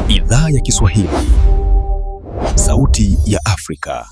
Idhaa ya Kiswahili, Sauti ya Afrika.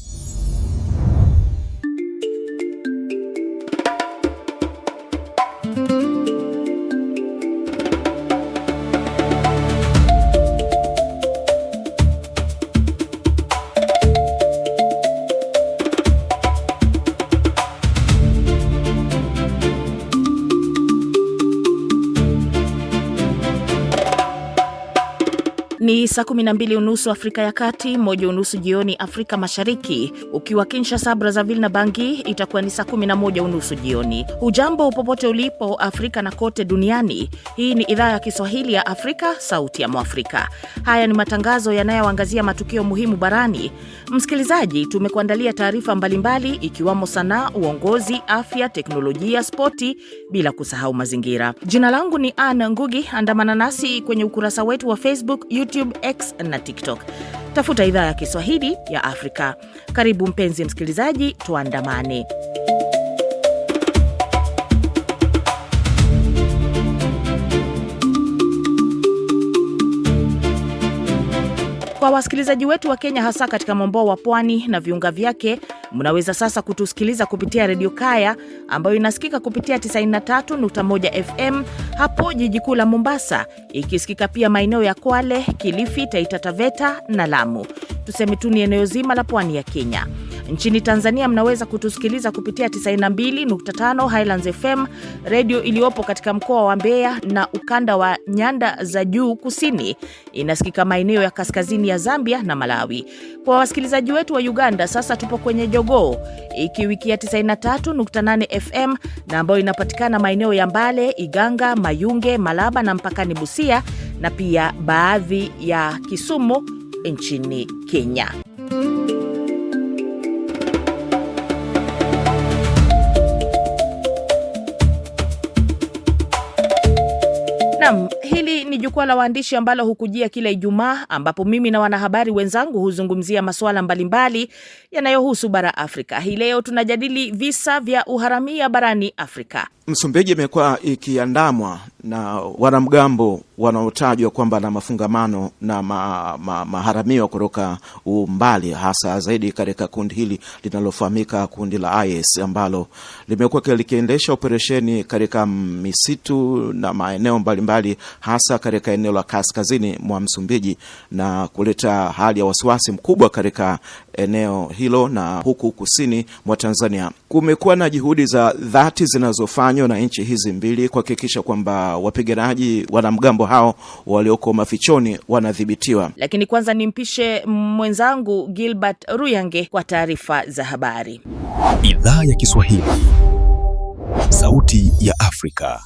Ni saa 12:30 Afrika ya Kati, 1:30 jioni Afrika Mashariki. Ukiwa Kinshasa, Brazzaville na Bangui itakuwa ni saa 11:30 jioni. Hujambo popote ulipo Afrika na kote duniani. Hii ni idhaa ya Kiswahili ya Afrika, Sauti ya Mwafrika. Haya ni matangazo yanayoangazia matukio muhimu barani. Msikilizaji, tumekuandalia taarifa mbalimbali ikiwamo sanaa, uongozi, afya, teknolojia, spoti, bila kusahau mazingira. Jina langu ni Anna Ngugi. Andamana nasi kwenye ukurasa wetu wa Facebook, YouTube, X na TikTok. Tafuta idhaa ya Kiswahili ya Afrika. Karibu mpenzi msikilizaji, tuandamane. Kwa wasikilizaji wetu wa Kenya, hasa katika mwambao wa pwani na viunga vyake, mnaweza sasa kutusikiliza kupitia Radio Kaya ambayo inasikika kupitia 93.1 FM hapo jiji kuu la Mombasa, ikisikika pia maeneo ya Kwale, Kilifi, Taita Taveta na Lamu. Tuseme tu ni eneo zima la pwani ya Kenya. Nchini Tanzania mnaweza kutusikiliza kupitia 92.5 Highlands FM, radio iliyopo katika mkoa wa Mbeya na ukanda wa nyanda za juu kusini. Inasikika maeneo ya kaskazini ya Zambia na Malawi. Kwa wasikilizaji wetu wa Uganda, sasa tupo kwenye Jogoo, ikiwikia 93.8 FM na ambayo inapatikana maeneo ya Mbale, Iganga, Mayunge, Malaba na mpakani Busia, na pia baadhi ya Kisumu nchini Kenya. Hili ni jukwaa la waandishi ambalo hukujia kila Ijumaa, ambapo mimi na wanahabari wenzangu huzungumzia masuala mbalimbali yanayohusu bara Afrika. Hii leo tunajadili visa vya uharamia barani Afrika. Msumbiji imekuwa ikiandamwa na wanamgambo wanaotajwa kwamba na mafungamano na maharamio kutoka umbali, hasa zaidi katika kundi hili linalofahamika kundi la IS, ambalo limekuwa likiendesha operesheni katika misitu na maeneo mbalimbali, hasa katika eneo la kaskazini mwa Msumbiji, na kuleta hali ya wasiwasi mkubwa katika eneo hilo. Na huku kusini mwa Tanzania kumekuwa na juhudi za dhati zinazofanywa na nchi hizi mbili kuhakikisha kwamba wapiganaji wanamgambo hao walioko mafichoni wanadhibitiwa. Lakini kwanza nimpishe mwenzangu Gilbert Ruyange kwa taarifa za habari. Idhaa ya Kiswahili, Sauti ya Afrika.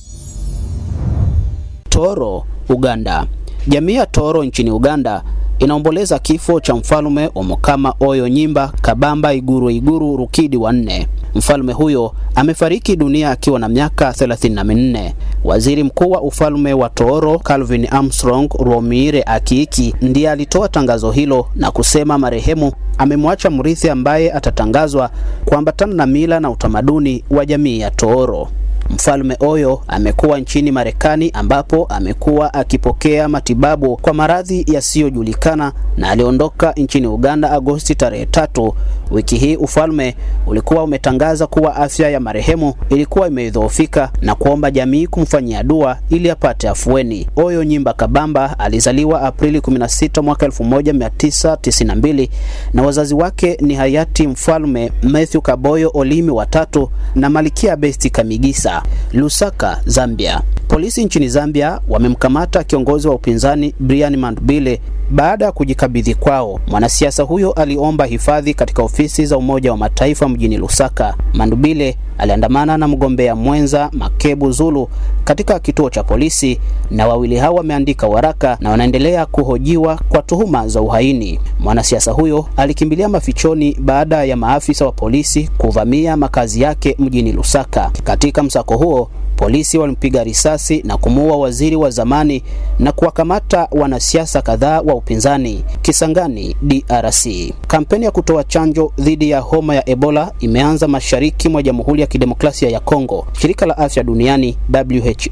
Toro, Uganda. Jamii ya Toro nchini Uganda inaomboleza kifo cha mfalme Omukama Oyo Nyimba Kabamba Iguru Rukidi wa 4. Mfalme huyo amefariki dunia akiwa na miaka 34. Waziri mkuu wa ufalme wa Toro, Calvin Armstrong Romire Akiki, ndiye alitoa tangazo hilo na kusema marehemu amemwacha mrithi ambaye atatangazwa kuambatana na mila na utamaduni wa jamii ya Toro. Mfalme Oyo amekuwa nchini Marekani ambapo amekuwa akipokea matibabu kwa maradhi yasiyojulikana na aliondoka nchini Uganda Agosti tarehe 3. Wiki hii ufalme ulikuwa umetangaza kuwa afya ya marehemu ilikuwa imedhoofika na kuomba jamii kumfanyia dua ili apate afueni. Oyo Nyimba Kabamba alizaliwa Aprili 16 mwaka 1992 na wazazi wake ni hayati Mfalme Matthew Kaboyo Olimi wa 3 na Malikia Besti Kamigisa. Lusaka, Zambia. Polisi nchini Zambia wamemkamata kiongozi wa upinzani Brian Mandubile baada ya kujikabidhi kwao. Mwanasiasa huyo aliomba hifadhi katika ofisi za Umoja wa Mataifa mjini Lusaka. Mandubile aliandamana na mgombea mwenza Makebu Zulu katika kituo cha polisi, na wawili hao wameandika waraka na wanaendelea kuhojiwa kwa tuhuma za uhaini. Mwanasiasa huyo alikimbilia mafichoni baada ya maafisa wa polisi kuvamia makazi yake mjini Lusaka. Katika msako huo, polisi walimpiga risasi na kumuua waziri wa zamani na kuwakamata wanasiasa kadhaa wa upinzani Kisangani, DRC. Kampeni ya kutoa chanjo dhidi ya homa ya Ebola imeanza mashariki mwa Jamhuri ya Kidemokrasia ya Kongo. Shirika la Afya Duniani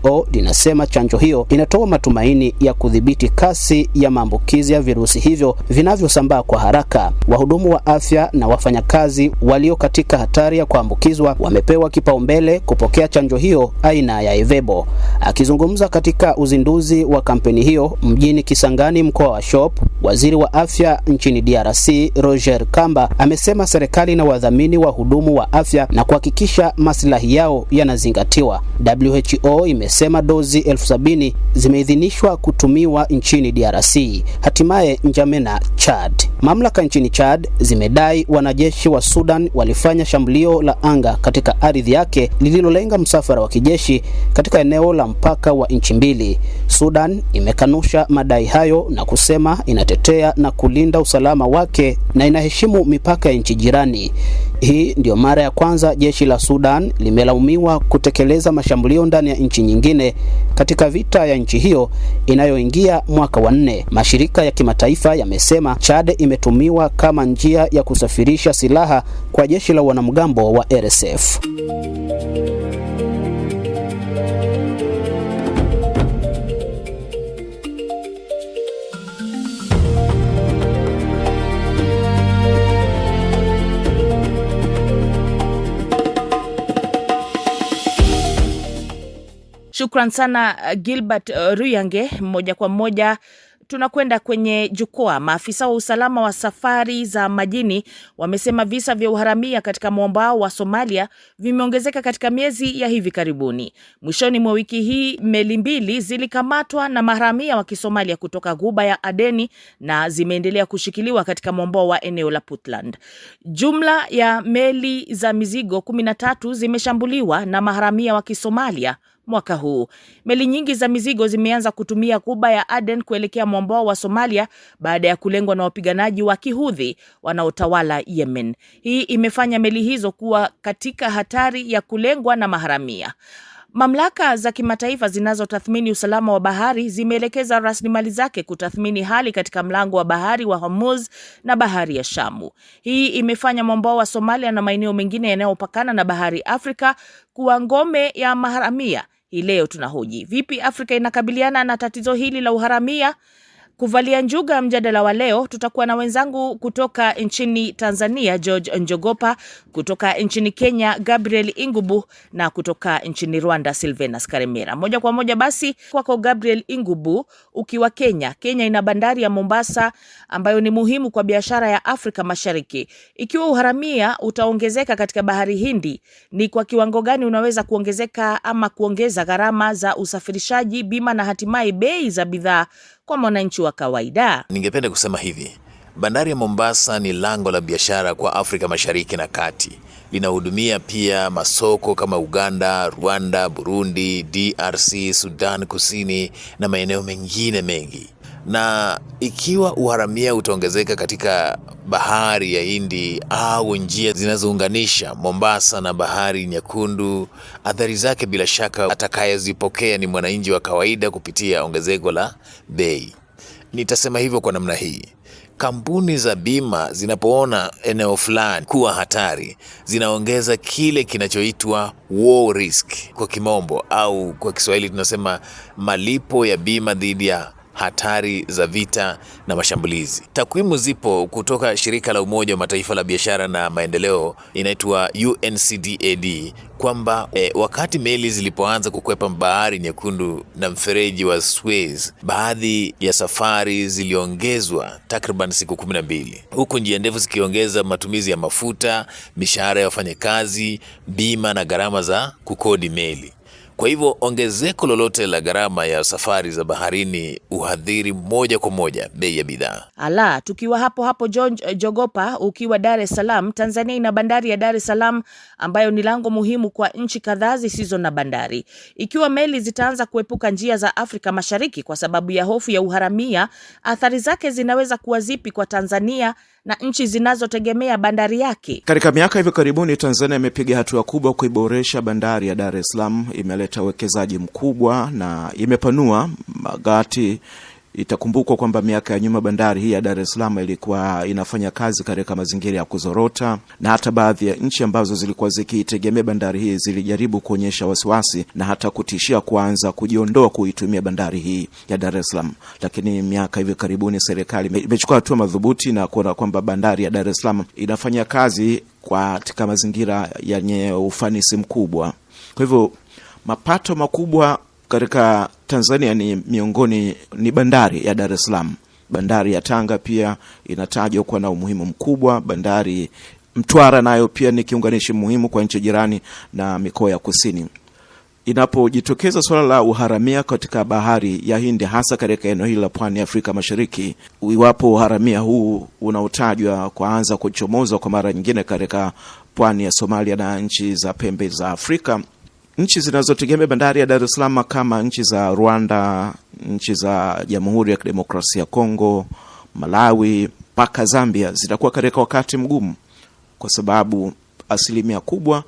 WHO linasema chanjo hiyo inatoa matumaini ya kudhibiti kasi ya maambukizi ya virusi hivyo vinavyosambaa kwa haraka. Wahudumu wa afya na wafanyakazi walio katika hatari ya kuambukizwa wamepewa kipaumbele kupokea chanjo hiyo aina ya Evebo. Akizungumza katika uzinduzi wa kampeni hiyo mjini Kisangani, mkoa wa Shop, waziri wa afya nchini DRC Roger Kamba amesema serikali na wadhamini wa hudumu wa afya na kuhakikisha maslahi yao yanazingatiwa. WHO imesema dozi 70,000 zimeidhinishwa kutumiwa nchini DRC. Hatimaye N'Djamena, Chad. Mamlaka nchini Chad zimedai wanajeshi wa Sudan walifanya shambulio la anga katika ardhi yake lililolenga msafara wa kijeshi katika eneo la mpaka wa nchi mbili. Sudan imekanusha madai hayo na kusema inatetea na kulinda usalama wake na inaheshimu mipaka ya nchi jirani. Hii ndio mara ya kwanza jeshi la Sudan limelaumiwa kutekeleza mashambulio ndani ya nchi nyingine katika vita ya nchi hiyo inayoingia mwaka wa 4. Mashirika ya kimataifa yamesema Chad imetumiwa kama njia ya kusafirisha silaha kwa jeshi la wanamgambo wa RSF. Shukran sana Gilbert Ruyange. Moja kwa moja tunakwenda kwenye jukwaa. Maafisa wa usalama wa safari za majini wamesema visa vya uharamia katika mwambao wa Somalia vimeongezeka katika miezi ya hivi karibuni. Mwishoni mwa wiki hii meli 2 zilikamatwa na maharamia wa Kisomalia kutoka Ghuba ya Adeni na zimeendelea kushikiliwa katika mwambao wa eneo la Puntland. Jumla ya meli za mizigo 13 zimeshambuliwa na maharamia wa Kisomalia mwaka huu. Meli nyingi za mizigo zimeanza kutumia Ghuba ya Aden kuelekea mwambao wa Somalia baada ya kulengwa na wapiganaji wa Kihudhi wanaotawala Yemen. Hii imefanya meli hizo kuwa katika hatari ya kulengwa na maharamia. Mamlaka za kimataifa zinazotathmini usalama wa bahari zimeelekeza rasilimali zake kutathmini hali katika mlango wa bahari wa Hormuz na bahari ya Shamu. Hii imefanya mwambao wa Somalia na maeneo mengine yanayopakana na bahari Afrika kuwa ngome ya maharamia. Hii leo tunahoji, vipi Afrika inakabiliana na tatizo hili la uharamia? Kuvalia njuga mjadala wa leo, tutakuwa na wenzangu kutoka nchini Tanzania George Njogopa, kutoka nchini Kenya Gabriel Ingubu, na kutoka nchini Rwanda Silvenas Karemera. Moja kwa moja basi kwako Gabriel Ingubu, ukiwa Kenya. Kenya ina bandari ya Mombasa ambayo ni muhimu kwa biashara ya Afrika Mashariki. Ikiwa uharamia utaongezeka katika bahari Hindi, ni kwa kiwango gani unaweza kuongezeka ama kuongeza gharama za usafirishaji, bima na hatimaye bei za bidhaa kwa mwananchi wa kawaida? Ningependa kusema hivi, bandari ya Mombasa ni lango la biashara kwa Afrika Mashariki na Kati. Linahudumia pia masoko kama Uganda, Rwanda, Burundi, DRC, Sudan Kusini na maeneo mengine mengi. Na ikiwa uharamia utaongezeka katika bahari ya Hindi au njia zinazounganisha Mombasa na bahari Nyekundu, athari zake bila shaka atakayezipokea ni mwananchi wa kawaida kupitia ongezeko la bei. Nitasema hivyo kwa namna hii. Kampuni za bima zinapoona eneo fulani kuwa hatari, zinaongeza kile kinachoitwa war risk kwa kimombo, au kwa Kiswahili tunasema malipo ya bima dhidi ya hatari za vita na mashambulizi. Takwimu zipo kutoka shirika la Umoja wa Mataifa la biashara na maendeleo, inaitwa UNCDAD, kwamba wakati meli zilipoanza kukwepa bahari Nyekundu na mfereji wa Suez, baadhi ya safari ziliongezwa takriban siku 12, huku njia ndefu zikiongeza matumizi ya mafuta, mishahara ya wafanyakazi, bima na gharama za kukodi meli. Kwa hivyo ongezeko lolote la gharama ya safari za baharini uhadhiri moja kwa moja bei ya bidhaa. Ala, tukiwa hapo John Jogopa, ukiwa Dar es Salaam, Tanzania ina bandari ya Dar es Salaam ambayo ni lango muhimu kwa nchi kadhaa zisizo na bandari. Ikiwa meli zitaanza kuepuka njia za Afrika Mashariki kwa sababu ya hofu ya uharamia, athari zake zinaweza kuwa zipi kwa Tanzania na nchi zinazotegemea bandari yake? Katika miaka hivi karibuni, Tanzania imepiga hatua kubwa kuiboresha bandari ya Dar es Salaam. Imeleta uwekezaji mkubwa na imepanua magati. Itakumbukwa kwamba miaka ya nyuma bandari hii ya Dar es Salaam ilikuwa inafanya kazi katika mazingira ya kuzorota, na hata baadhi ya nchi ambazo zilikuwa zikiitegemea bandari hii zilijaribu kuonyesha wasiwasi na hata kutishia kuanza kujiondoa kuitumia bandari hii ya Dar es Salaam. Lakini miaka hivi karibuni serikali imechukua hatua madhubuti na kuona kwamba bandari ya Dar es Salaam inafanya kazi katika mazingira yenye ufanisi mkubwa. Kwa hivyo mapato makubwa katika Tanzania ni bandari ya Dar es Salaam. Bandari ya Tanga pia inatajwa kuwa na umuhimu mkubwa. Bandari Mtwara nayo pia ni kiunganishi muhimu kwa nchi jirani na mikoa ya kusini. Inapojitokeza swala la uharamia katika bahari ya Hindi, hasa katika eneo hili la pwani ya Afrika Mashariki, iwapo uharamia huu unaotajwa kuanza kuchomoza kwa mara nyingine katika pwani ya Somalia na nchi za pembe za Afrika, nchi zinazotegemea bandari ya Dar es Salaam kama nchi za Rwanda, nchi za Jamhuri ya Kidemokrasia ya Kongo, Malawi, mpaka Zambia zitakuwa katika wakati mgumu, kwa sababu asilimia kubwa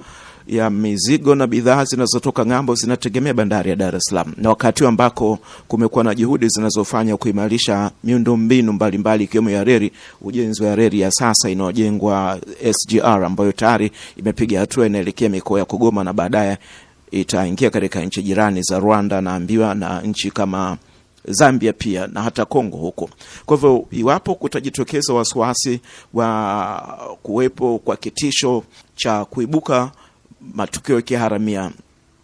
ya mizigo na bidhaa zinazotoka ng'ambo zinategemea bandari ya Dar es Salaam. Na wakati ambako kumekuwa na juhudi zinazofanya kuimarisha miundombinu mbalimbali ikiwemo ya reli, ujenzi wa reli ya sasa inayojengwa SGR ambayo tayari imepiga hatua inaelekea mikoa ya Kigoma na baadaye itaingia katika nchi jirani za Rwanda na nchi kama Zambia pia na hata Kongo huko. Kwa hivyo iwapo kutajitokeza wasiwasi wa kuwepo kwa kitisho cha kuibuka matukio ya kiharamia,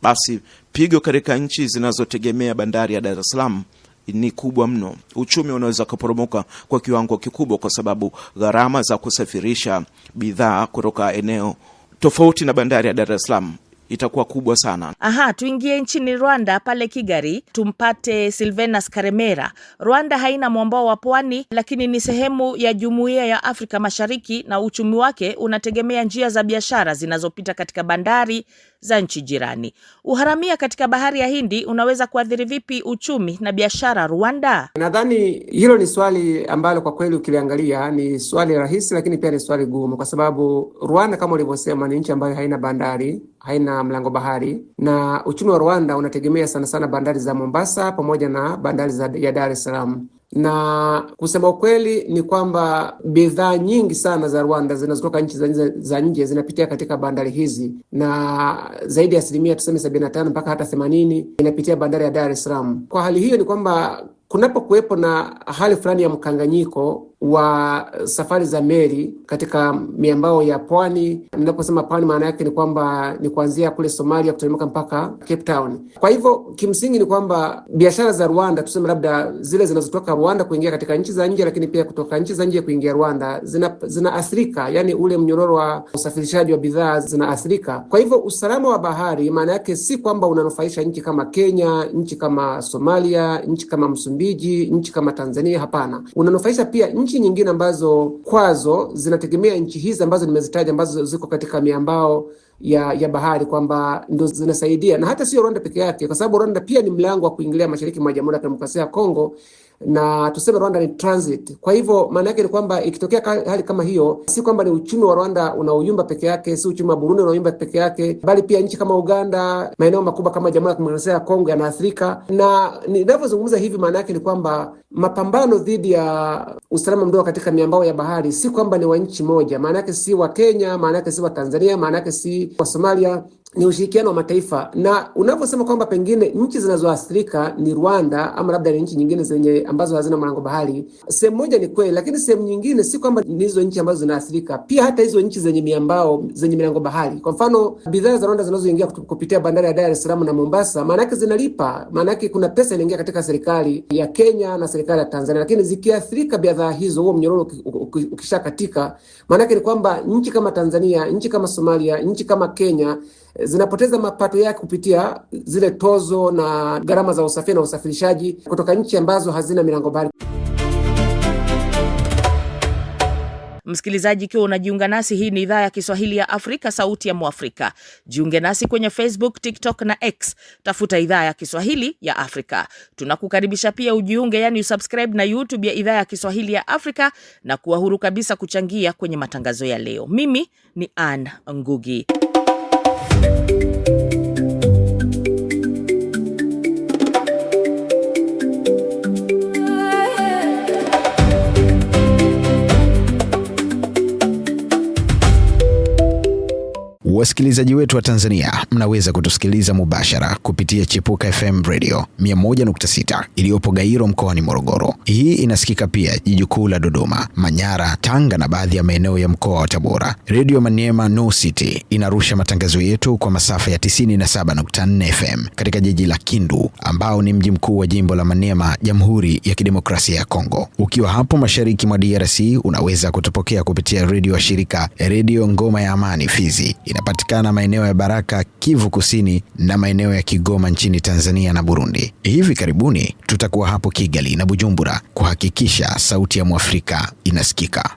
basi pigo katika nchi zinazotegemea bandari ya Dar es Salaam ni kubwa mno. Uchumi unaweza kuporomoka kwa kiwango kikubwa, kwa sababu gharama za kusafirisha bidhaa kutoka eneo tofauti na bandari ya Dar es Salaam itakuwa kubwa sana. Tuingie nchini Rwanda, pale Kigali, tumpate Silvanus Karemera. Rwanda haina mwambao wa pwani, lakini ni sehemu ya Jumuiya ya Afrika Mashariki na uchumi wake unategemea njia za biashara zinazopita katika bandari za nchi jirani. Uharamia katika bahari ya Hindi unaweza kuathiri vipi uchumi na biashara Rwanda? Nadhani hilo ni swali ambalo kwa kweli ukiliangalia ni swali rahisi, lakini pia ni swali gumu, kwa sababu Rwanda kama ulivyosema ni nchi ambayo haina bandari, haina mlango bahari, na uchumi wa Rwanda unategemea sana sana bandari za Mombasa pamoja na bandari ya Dar es Salaam. Na kusema ukweli ni kwamba bidhaa nyingi sana za Rwanda zinazotoka nchi za nje zinapitia katika bandari hizi, na zaidi ya asilimia 75 mpaka hata 80 inapitia bandari ya Dar es Salaam. Kwa hali hiyo ni kwamba kunapokuwepo na hali fulani ya mkanganyiko wa safari za meli katika miambao ya pwani. Ninaposema pwani maana yake ni kwamba ni kuanzia kule Somalia kuteremka mpaka Cape Town. Kwa hivyo kimsingi ni kwamba biashara za Rwanda, tuseme labda zile zinazotoka Rwanda kuingia katika nchi za nje, lakini pia kutoka nchi za nje kuingia Rwanda zinaathirika, yani ule mnyororo wa usafirishaji wa bidhaa zinaathirika. Kwa hivyo usalama wa bahari maana yake si kwamba unanufaisha nchi kama Kenya, nchi kama Somalia, nchi kama Msumbiji, nchi kama Tanzania, hapana. Unanufaisha pia nchi nyingine ambazo kwazo zinategemea nchi hizi ambazo nimezitaja, ambazo ziko katika miambao ya bahari, kwamba ndo zinasaidia. Na hata sio Rwanda peke yake, kwa sababu Rwanda pia ni mlango wa kuingilia mashariki mwa Jamhuri ya Kidemokrasia ya Kongo, na tuseme Rwanda ni transit. Kwa hivyo maana yake ni kwamba ikitokea hali kama hiyo, si kwamba ni uchumi wa Rwanda unaoyumba peke yake, si uchumi wa Burundi unaoyumba peke yake, bali pia nchi kama Uganda, maeneo makubwa kama Jamhuri ya Kidemokrasia ya Kongo yanaathirika. Na ninavyozungumza hivi maana yake ni kwamba mapambano dhidi ya usalama mdogo katika miambao ya bahari si kwamba ni wa nchi moja, maana yake si wa Kenya, maana yake si wa Tanzania, maana yake si wa Somalia, ni ushirikiano wa mataifa. Na unaposema kwamba pengine nchi zinazoathirika ni Rwanda ama labda ni nchi nyingine zenye ambazo hazina mlango bahari, sehemu moja ni kweli, lakini sehemu nyingine si kwamba ni hizo nchi ambazo zinaathirika. Pia hata hizo nchi zenye miambao, zenye milango bahari, kwa mfano bidhaa za Rwanda zinazoingia kupitia bandari ya Dar es Salaam na Mombasa, maana yake zinalipa, maana yake kuna pesa inaingia katika serikali ya Kenya na serikali ya Tanzania. Lakini zikiathirika bidhaa hizo, huo mnyororo ukishakatika, maana yake ni kwamba nchi kama Tanzania, nchi kama Somalia, nchi kama Kenya zinapoteza mapato yake kupitia zile tozo na gharama za usafiri na usafirishaji kutoka nchi ambazo hazina milango bahari. Msikilizaji, ikiwa unajiunga nasi, hii ni idhaa ya Kiswahili ya Afrika, sauti ya Mwafrika. Jiunge nasi kwenye Facebook, TikTok na X. Tafuta idhaa ya Kiswahili ya Afrika. Tunakukaribisha pia ujiunge, yani usubscribe na YouTube ya idhaa ya Kiswahili ya Afrika na kuwa huru kabisa kuchangia kwenye matangazo ya leo. Mimi ni Ann Ngugi. Wasikilizaji wetu wa Tanzania, mnaweza kutusikiliza mubashara kupitia Chipuka FM Radio 101.6 iliyopo Gairo mkoani Morogoro. Hii inasikika pia jiji kuu la Dodoma, Manyara, Tanga na baadhi ya maeneo ya mkoa wa Tabora. Radio Maniema No City inarusha matangazo yetu kwa masafa ya 97.4 FM katika jiji la Kindu, ambao ni mji mkuu wa jimbo la Maniema, Jamhuri ya Kidemokrasia ya Kongo. Ukiwa hapo mashariki mwa DRC, unaweza kutupokea kupitia radio wa shirika Radio Ngoma ya Amani Fizi. Inapatikana maeneo ya Baraka, Kivu Kusini na maeneo ya Kigoma nchini Tanzania na Burundi. Hivi karibuni tutakuwa hapo Kigali na Bujumbura kuhakikisha sauti ya Mwafrika inasikika.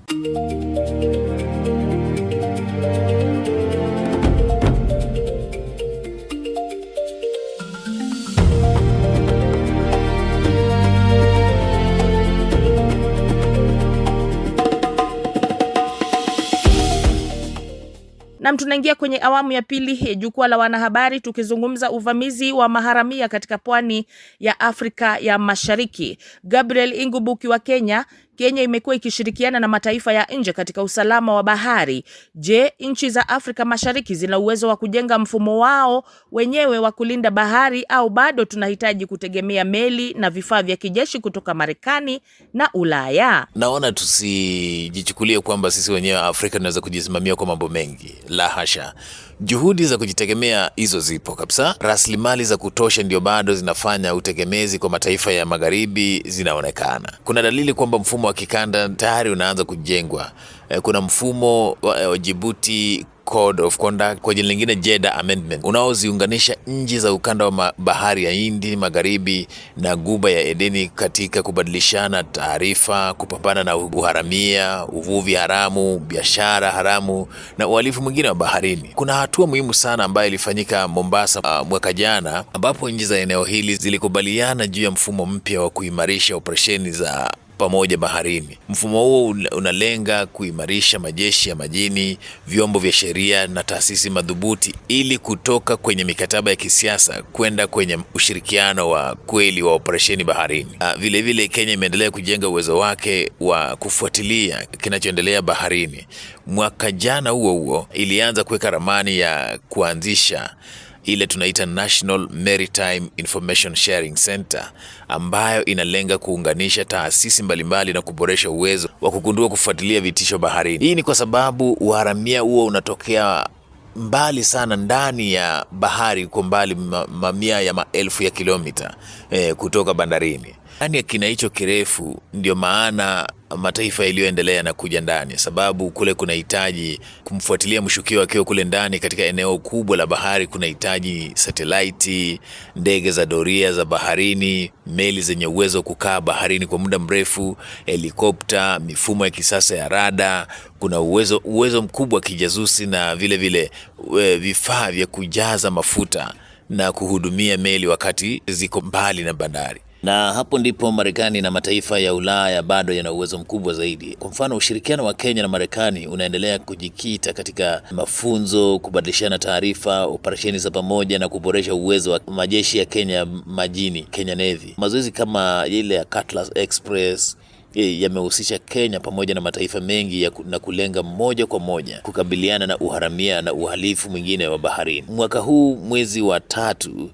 Na tunaingia kwenye awamu ya pili ya jukwaa la wanahabari, tukizungumza uvamizi wa maharamia katika pwani ya Afrika ya Mashariki. Gabriel Ingubuki wa Kenya imekuwa ikishirikiana na mataifa ya nje katika usalama wa bahari. Je, nchi za Afrika Mashariki zina uwezo wa kujenga mfumo wao wenyewe wa kulinda bahari, au bado tunahitaji kutegemea meli na vifaa vya kijeshi kutoka Marekani na Ulaya? Naona tusijichukulie kwamba sisi wenyewe Afrika tunaweza kujisimamia kwa mambo mengi. La hasha. Juhudi za kujitegemea hizo zipo kabisa. Rasilimali za kutosha ndio bado zinafanya utegemezi kwa mataifa ya magharibi zinaonekana. Kuna dalili kwamba mfumo wa kikanda tayari unaanza kujengwa. Kuna mfumo wa Djibouti Code of Conduct, kwa jina lingine Jeddah Amendment, unaoziunganisha nchi za ukanda wa bahari ya Hindi Magharibi na Guba ya Edeni katika kubadilishana taarifa, kupambana na uharamia, uvuvi haramu, biashara haramu na uhalifu mwingine wa baharini. Kuna hatua muhimu sana ambayo ilifanyika Mombasa mwaka jana, ambapo nchi za eneo hili zilikubaliana juu ya mfumo mpya wa kuimarisha operesheni za pamoja baharini. Mfumo huo unalenga kuimarisha majeshi ya majini, vyombo vya sheria na taasisi madhubuti ili kutoka kwenye mikataba ya kisiasa kwenda kwenye ushirikiano wa kweli wa operesheni baharini. Vile vile Kenya imeendelea kujenga uwezo wake wa kufuatilia kinachoendelea baharini. Mwaka jana huo ilianza kuweka ramani ya kuanzisha ile tunaita National Maritime Information Sharing Center, ambayo inalenga kuunganisha taasisi mbalimbali na kuboresha uwezo wa kugundua, kufuatilia vitisho baharini. Hii ni kwa sababu uharamia huo unatokea mbali sana ndani ya bahari, kwa mbali mamia ya maelfu ya kilomita kutoka bandarini. Ndani ya kina hicho kirefu ndio maana mataifa yaliyoendelea na kuja ndani, sababu kule kunahitaji kumfuatilia mshukio akiwa kule ndani katika eneo kubwa la bahari. Kunahitaji satellite, ndege za doria za baharini, meli zenye uwezo wa kukaa baharini kwa muda mrefu, helikopta, mifumo ya kisasa ya rada. Kuna uwezo mkubwa wa kijasusi na vile vile vifaa vya kujaza mafuta na kuhudumia meli wakati ziko mbali na bandari. Na hapo ndipo Marekani na mataifa ya Ulaya bado yana uwezo mkubwa zaidi. Kwa mfano, ushirikiano wa Kenya na Marekani unaendelea kujikita katika mafunzo, kubadilishana taarifa, operesheni za pamoja na kuboresha uwezo wa majeshi ya Kenya majini, Kenya Navy. Mazoezi kama ile ya Cutlass Express yamehusisha Kenya pamoja na mataifa mengi na kulenga moja kwa moja kukabiliana na uharamia na uhalifu mwingine wa baharini. Mwaka huu mwezi wa 3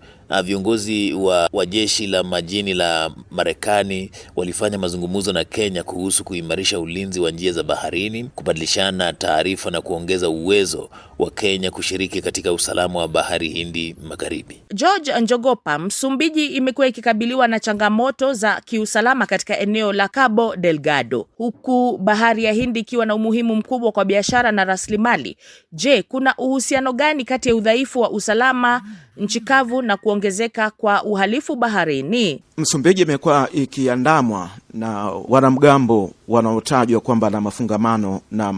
viongozi wa jeshi la majini la Marekani walifanya mazungumzo na Kenya kuhusu kuimarisha ulinzi wa njia za baharini, kubadilishana taarifa na kuongeza uwezo wa Kenya kushiriki katika usalama wa bahari Hindi Magharibi. George Njogopa, Msumbiji imekuwa ikikabiliwa na changamoto za kiusalama katika eneo la Cabo Delgado, huku bahari ya Hindi ikiwa na umuhimu mkubwa kwa biashara na rasilimali. Je, kuna uhusiano gani kati ya udhaifu wa usalama nchi kavu na kuongezeka kwa uhalifu baharini? Msumbiji imekuwa ikiandamwa na wanamgambo wanaotajwa kwamba na mafungamano na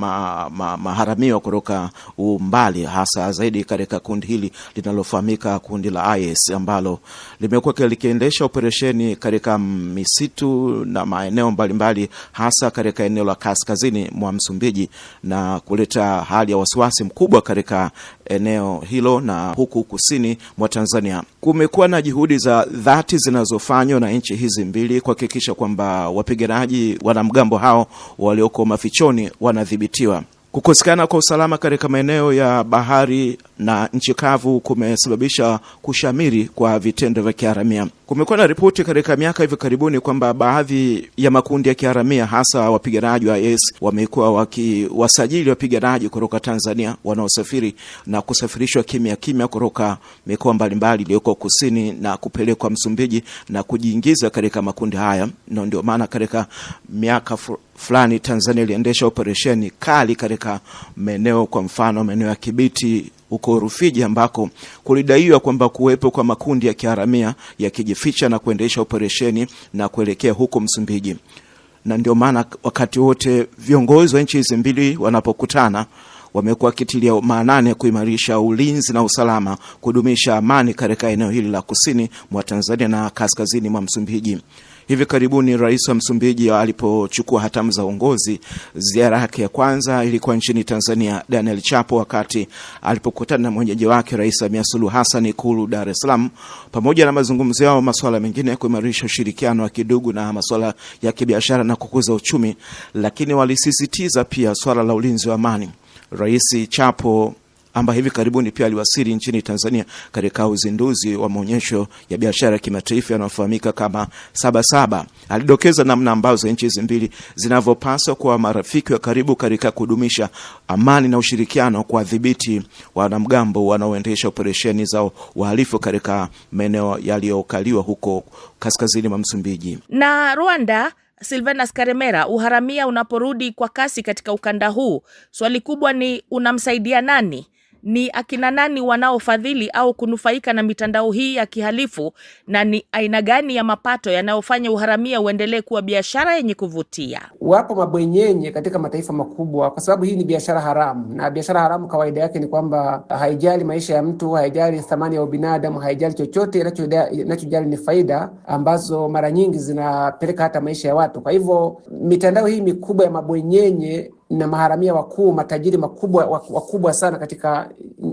maharamio kutoka umbali, hasa zaidi katika kundi hili linalofahamika kundi la IS, ambalo limekuwa likiendesha operesheni katika misitu na maeneo mbalimbali, hasa katika eneo la kaskazini mwa Msumbiji, na kuleta hali ya wasiwasi mkubwa katika eneo hilo. Na huku kusini mwa Tanzania kumekuwa na juhudi za dhati zinazofanywa na nchi hizi mbili kuhakikisha kwamba wapiganaji wanamgambo hao walioko mafichoni wanadhibitiwa. Kukosekana kwa usalama katika maeneo ya bahari na nchi kavu kumesababisha kushamiri kwa vitendo vya kiharamia. Kumekuwa na ripoti katika miaka hivi karibuni kwamba baadhi ya makundi ya kiharamia, hasa wapiganaji wa IS, wamekuwa wakiwasajili wapiganaji kutoka Tanzania wanaosafiri na kusafirishwa kimya kutoka mikoa mbalimbali iliyoko kusini na kupelekwa Msumbiji na kujiingiza katika makundi haya. Na ndio maana katika miaka fulani Tanzania iliendesha operesheni kali katika maeneo, kwa mfano maeneo ya Kibiti huko Rufiji, ambako kulidaiwa kwamba kuwepo kwa makundi ya kiharamia yakijificha na kuendesha operesheni na kuelekea huko Msumbiji. Na ndio maana wakati wote viongozi wa nchi hizi mbili wanapokutana wamekuwa kitilia maanani kuimarisha ulinzi na usalama, kudumisha amani katika eneo hili la kusini mwa Tanzania na kaskazini mwa Msumbiji. Hivi karibuni Rais wa Msumbiji alipochukua hatamu za uongozi, ziara yake ya kwanza ilikuwa nchini Tanzania, Daniel Chapo, wakati alipokutana na mwenyeji wake Rais Samia Suluhu Hassan Ikulu Dar es Salaam. Pamoja na mazungumzo yao masuala mengine kuimarisha ushirikiano wa kidugu na masuala ya kibiashara na kukuza uchumi, lakini walisisitiza pia swala la ulinzi wa amani. Rais Chapo ambaye hivi karibuni pia aliwasili nchini Tanzania katika uzinduzi wa maonyesho ya biashara ya kimataifa yanayofahamika kama Sabasaba, alidokeza namna ambazo nchi hizi mbili zinavyopaswa kuwa marafiki wa karibu katika kudumisha amani na ushirikiano kwa dhibiti wanamgambo wanaoendesha operesheni za uhalifu katika maeneo yaliyokaliwa huko kaskazini mwa Msumbiji. Na Rwanda, Silvanus Karemera, uharamia unaporudi kwa kasi katika ukanda huu, swali kubwa ni unamsaidia nani? Ni akina nani wanaofadhili au kunufaika na mitandao hii ya kihalifu, na ni aina gani ya mapato yanayofanya uharamia uendelee kuwa biashara yenye kuvutia? Wapo mabwenyenye katika mataifa makubwa, kwa sababu hii ni biashara haramu, na biashara haramu kawaida yake ni kwamba haijali maisha ya mtu, haijali thamani ya ubinadamu, haijali chochote. Inachojali ni faida ambazo mara nyingi zinapeleka hata maisha ya watu. Kwa hivyo mitandao hii mikubwa ya mabwenyenye na maharamia wakuu, matajiri wakubwa sana katika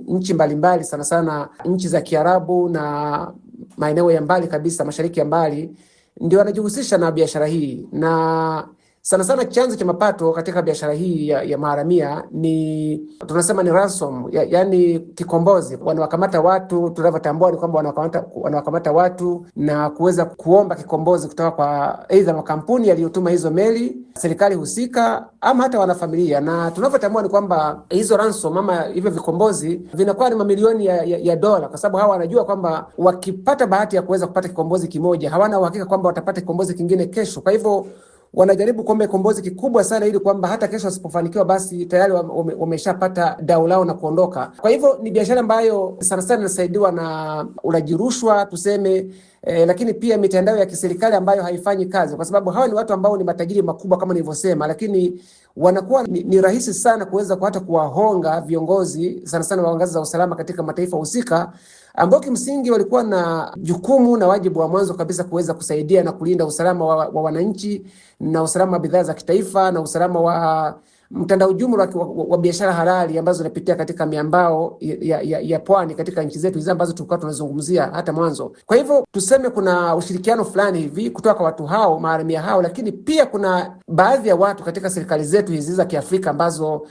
nchi mbalimbali, sana sana nchi za Kiarabu na maeneo ya mbali kabisa, mashariki ya mbali, ndio wanajihusisha na biashara hii. Na sana sana chanzo cha mapato katika biashara hii ya maharamia ni tunasema ni ransom, yani kikombozi. Wanawakamata watu, tunavyotambua ni kwamba wanawakamata watu na kuweza kuomba kikombozi kutoka kwa aidha makampuni yaliyotuma hizo meli, serikali husika, ama hata wanafamilia. Na tunavyotambua ni kwamba hizo ransom ama hivyo vikombozi vinakuwa ni mamilioni ya dola, kwa sababu hawa wanajua kwamba wakipata bahati ya kuweza kupata kikombozi kimoja, hawana uhakika kwamba watapata kikombozi kingine kesho. Kwa hivyo wanajaribu kuomba kikombozi kikubwa sana, ili kwamba hata kesho wasipofanikiwa basi tayari wameshapata dau lao na kuondoka. Kwa hivyo ni biashara ambayo sana sana inasaidiwa na ulaji rushwa tuseme, lakini pia mitandao ya kiserikali ambayo haifanyi kazi, kwa sababu hawa ni watu ambao ni matajiri makubwa kama nilivyosema, lakini wanakuwa ni rahisi sana kuweza hata kuwahonga viongozi sana sana wa ngazi za usalama katika mataifa husika, ambao kimsingi walikuwa na jukumu na wajibu wa mwanzo kabisa kuweza kusaidia na kulinda usalama wa wananchi na usalama wa bidhaa za kitaifa na usalama wa mtandao jumla wa biashara halali ambazo zinapitia katika miambao ya pwani katika nchi zetu hizi ambazo tulikuwa tunazungumzia hata mwanzo. Kwa hivyo tuseme kuna ushirikiano fulani hivi kutoka kwa watu hao, maharamia hao, lakini pia kuna baadhi ya watu katika serikali zetu hizi za Kiafrika ambazo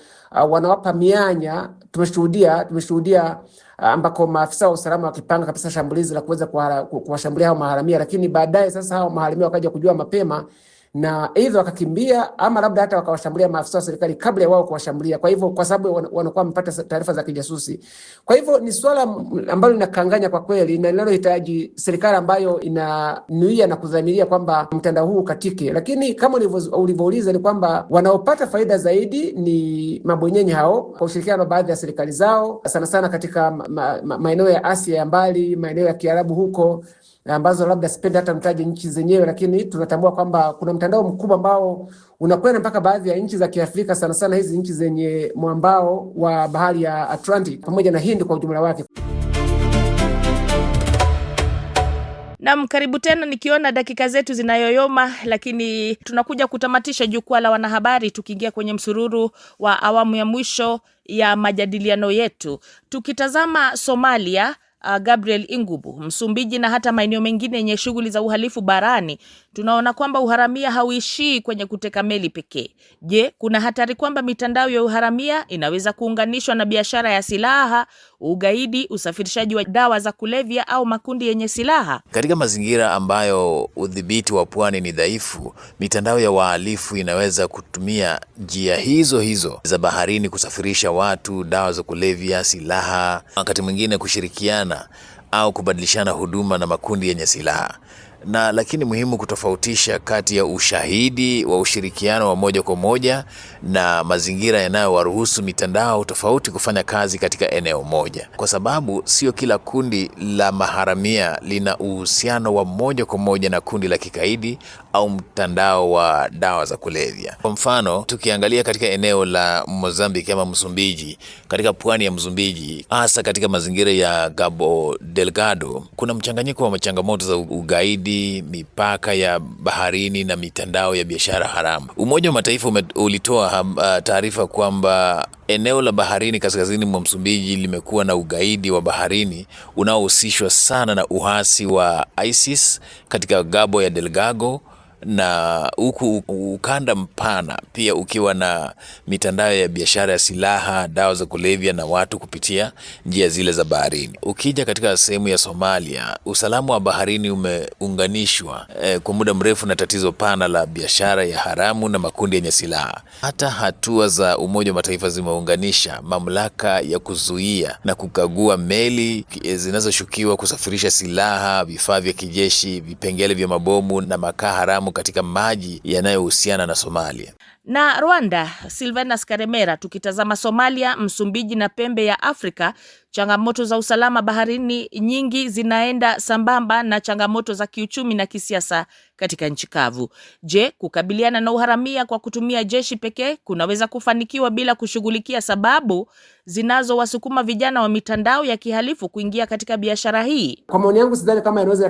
wanawapa mianya. Tumeshuhudia ambako maafisa wa usalama wakipanga kabisa shambulizi la kuweza kuwashambulia hao maharamia, lakini baadaye sasa hao maharamia wakaja kujua mapema na aidha wakakimbia ama labda hata wakawashambulia maafisa wa serikali kabla ya wao kuwashambulia. Kwa hivyo kwa sababu wanakuwa wamepata taarifa za kijasusi. Kwa hivyo ni swala ambalo linakanganya kwa kweli na linalohitaji serikali ambayo inanuia na kudhamiria kwamba mtandao huu katike. Lakini kama ulivyouliza ni kwamba wanaopata faida zaidi ni mabwenyenye hao kwa ushirikiano na baadhi ya serikali zao, sana sana katika maeneo ya Asia ya mbali, maeneo ya Kiarabu huko, ambazo labda sipendi hata mtaje nchi zenyewe, lakini tunatambua kwamba kuna mtandao mkubwa ambao unakwenda mpaka baadhi ya nchi za Kiafrika, sana sana hizi nchi zenye mwambao wa bahari ya Atlantic pamoja na Hindi kwa ujumla wake. Naam, karibu tena, nikiona dakika zetu zinayoyoma, lakini tunakuja kutamatisha jukwaa la wanahabari tukiingia kwenye msururu wa awamu ya mwisho ya majadiliano yetu. Tukitazama Somalia, Gabriel Ingubu, Msumbiji na hata maeneo mengine yenye shughuli za uhalifu barani, tunaona kwamba uharamia hauishii kwenye kuteka meli pekee. Je, kuna hatari kwamba mitandao ya uharamia inaweza kuunganishwa na biashara ya silaha, ugaidi, usafirishaji wa dawa za kulevya au makundi yenye silaha? Katika mazingira ambayo udhibiti wa pwani ni dhaifu, mitandao ya wahalifu inaweza kutumia njia hizo za baharini kusafirisha watu, dawa za kulevya, silaha, wakati mwingine kushirikiana au kubadilishana huduma na makundi yenye silaha. Lakini muhimu kutofautisha kati ya ushahidi wa ushirikiano wa moja kwa moja na mazingira yanayowaruhusu mitandao tofauti kufanya kazi katika eneo moja, kwa sababu sio kila kundi la maharamia lina uhusiano wa moja kwa moja na kundi la kikaidi au mtandao wa dawa za kulevya. Kwa mfano, tukiangalia katika eneo la Mozambique ama Msumbiji, katika pwani ya Msumbiji, hasa katika mazingira ya Cabo Delgado, kuna mchanganyiko wa changamoto za ugaidi, mipaka ya baharini na mitandao ya biashara haramu. Umoja wa Mataifa ulitoa taarifa kwamba eneo la baharini kaskazini mwa Msumbiji limekuwa na ugaidi wa baharini unaohusishwa sana na uhasi wa ISIS katika Cabo ya Delgado, na huku ukanda mpana pia ukiwa na mitandao ya biashara ya silaha, dawa za kulevya na watu kupitia njia zile za baharini. Ukija katika sehemu ya Somalia, usalama wa baharini umeunganishwa kwa muda mrefu na tatizo pana la biashara ya haramu na makundi yenye silaha. Hata hatua za Umoja wa Mataifa zimeunganisha mamlaka ya kuzuia na kukagua meli zinazoshukiwa kusafirisha silaha, vifaa vya kijeshi, vipengele vya mabomu na makaa haramu katika maji yanayohusiana na Somalia. Na Rwanda, Silvanus Karemera, tukitazama Somalia, Msumbiji na pembe ya Afrika, changamoto za usalama baharini nyingi zinaenda sambamba na changamoto za kiuchumi na kisiasa katika nchi kavu. Je, kukabiliana na uharamia kwa kutumia jeshi pekee kunaweza kufanikiwa bila kushughulikia sababu zinazowasukuma vijana wa mitandao ya kihalifu kuingia katika biashara hii? Kwa maoni yangu sidhani kama inaweza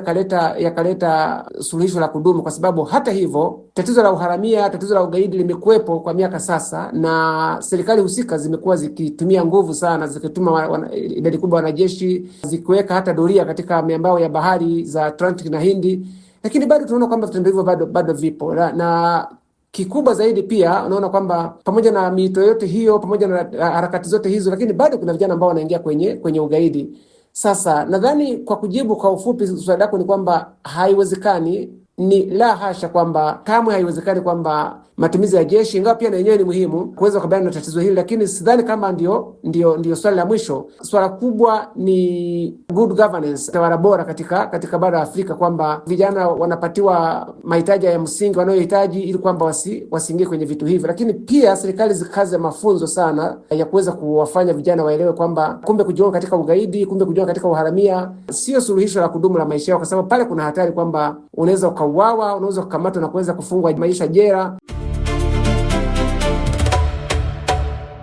yakaleta suluhisho la kudumu, kwa sababu hata hivyo tatizo la uharamia, tatizo la ugaidi limekuwepo kwa miaka sasa, na serikali husika zimekuwa zikitumia nguvu sana, zikituma idadi kubwa wanajeshi, zikiweka hata doria katika miambao ya bahari za Atlantic na Hindi, lakini bado tunaona kwamba vitendo hivyo bado vipo. Na kikubwa zaidi pia unaona kwamba pamoja na mito yote hiyo, pamoja na harakati zote hizo, lakini bado kuna vijana ambao wanaingia kwenye ugaidi. Sasa nadhani kwa kujibu kwa ufupi swali lako ni kwamba haiwezekani, ni la hasha, kwamba kamwe haiwezekani kwamba matumizi ya jeshi, ingawa pia na yenyewe ni muhimu kuweza kukabiliana na tatizo hili, lakini sidhani kama ndio swali la mwisho. Swala kubwa ni good governance, tawala bora katika bara la Afrika, kwamba vijana wanapatiwa mahitaji ya msingi wanayohitaji ili kwamba wasiingie kwenye vitu hivi, lakini pia serikali zikaze mafunzo sana ya kuweza kuwafanya vijana waelewe kwamba kumbe kujiunga katika ugaidi, kumbe kujiunga katika uharamia sio suluhisho la kudumu la maisha yao, kwa sababu pale kuna hatari kwamba unaweza ukauawa, unaweza kukamatwa na kuweza kufungwa maisha jela.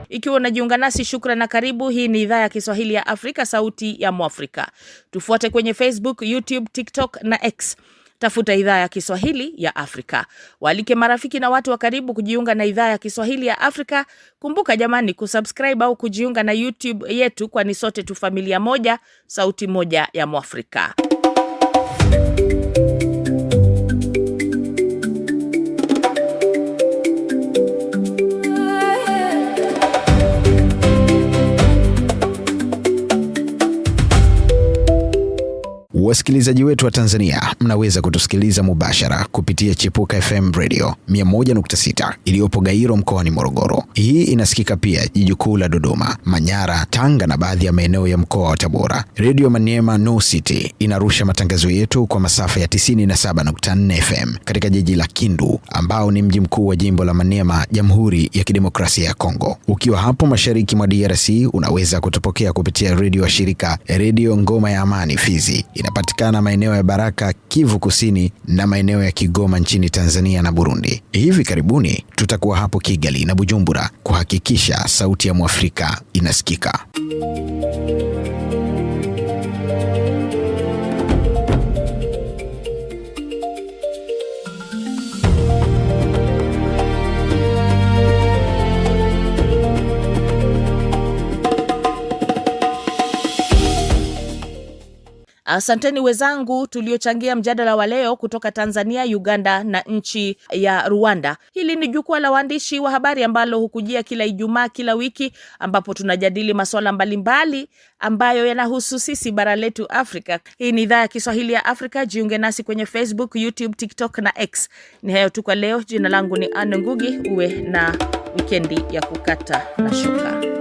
Ikiwa unajiunga nasi, shukrani na karibu. Hii ni idhaa ya Kiswahili ya Afrika, sauti ya Mwafrika. Tufuate kwenye Facebook, YouTube, TikTok na X. Tafuta idhaa ya Kiswahili ya Afrika. Walike marafiki na watu wa karibu kujiunga na idhaa ya Kiswahili ya Afrika. Kumbuka jamani, kusubscribe au kujiunga na YouTube yetu, kwani sote tu familia moja, sauti moja ya Mwafrika. Wasikilizaji wetu wa Tanzania, mnaweza kutusikiliza mubashara kupitia Chipuka FM Radio 101.6 iliyopo Gairo mkoani Morogoro. Hii inasikika pia jiji kuu la Dodoma, Manyara, Tanga na baadhi ya maeneo ya mkoa wa Tabora. Radio Maniema No City inarusha matangazo yetu kwa masafa ya 97.4 FM katika jiji la Kindu, ambao ni mji mkuu wa jimbo la Maniema, Jamhuri ya Kidemokrasia ya Kongo. Ukiwa hapo mashariki mwa DRC, unaweza kutupokea kupitia radio wa shirika Radio Ngoma ya Amani Fizi. Inapatikana maeneo ya Baraka, Kivu Kusini na maeneo ya Kigoma nchini Tanzania na Burundi. Hivi karibuni tutakuwa hapo Kigali na Bujumbura kuhakikisha sauti ya Mwafrika inasikika. Asanteni wenzangu tuliochangia mjadala wa leo kutoka Tanzania, Uganda na nchi ya Rwanda. Hili ni jukwaa la waandishi wa habari ambalo hukujia kila Ijumaa kila wiki, ambapo tunajadili masuala mbalimbali ambayo yanahusu sisi bara letu Afrika. Hii ni idhaa ya Kiswahili ya Afrika. Jiunge nasi kwenye Facebook, YouTube, TikTok na X. Ni hayo tu kwa leo. Jina langu ni Anne Ngugi. Uwe na wikendi ya kukata na shoka.